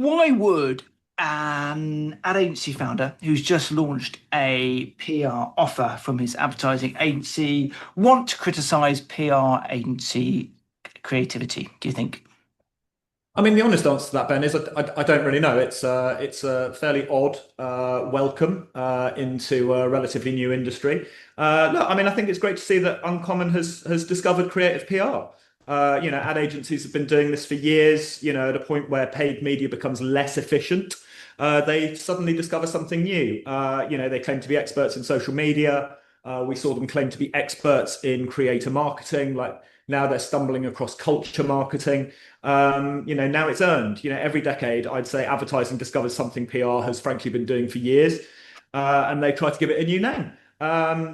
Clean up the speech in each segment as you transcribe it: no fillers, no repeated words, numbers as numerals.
Why would an ad agency founder who's just launched a PR offer from his advertising agency want to criticize PR agency creativity, do you think? I mean, the honest answer to that, Ben, is I don't really know. It's a fairly odd welcome into a relatively new industry. Look, I mean, I think it's great to see that Uncommon has discovered creative PR. Ad agencies have been doing this for years. At a point where paid media becomes less efficient, they suddenly discover something new. They claim to be experts in social media. We saw them claim to be experts in creator marketing. Like now they're stumbling across culture marketing. Now it's earned. Every decade, I'd say advertising discovers something PR has frankly been doing for years, and they try to give it a new name.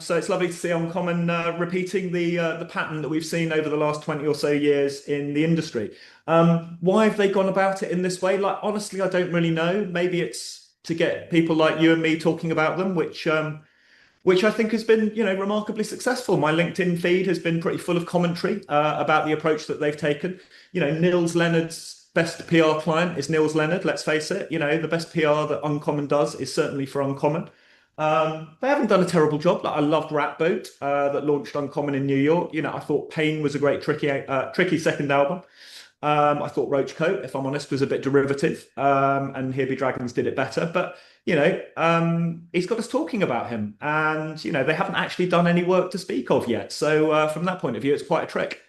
So it's lovely to see Uncommon repeating the pattern that we've seen over the last 20 or so years in the industry. Why have they gone about it in this way? Like, honestly, I don't really know. Maybe it's to get people like you and me talking about them, which I think has been, remarkably successful. My LinkedIn feed has been pretty full of commentary about the approach that they've taken. Nils Leonard's best PR client is Nils Leonard, let's face it. The best PR that Uncommon does is certainly for Uncommon. They haven't done a terrible job. Like I loved Rat Boat that launched Uncommon in New York. I thought Pain was a great tricky second album. I thought Roach Coat, if I'm honest, was a bit derivative, and Here Be Dragons did it better. But he's got us talking about him, and they haven't actually done any work to speak of yet. So from that point of view, it's quite a trick.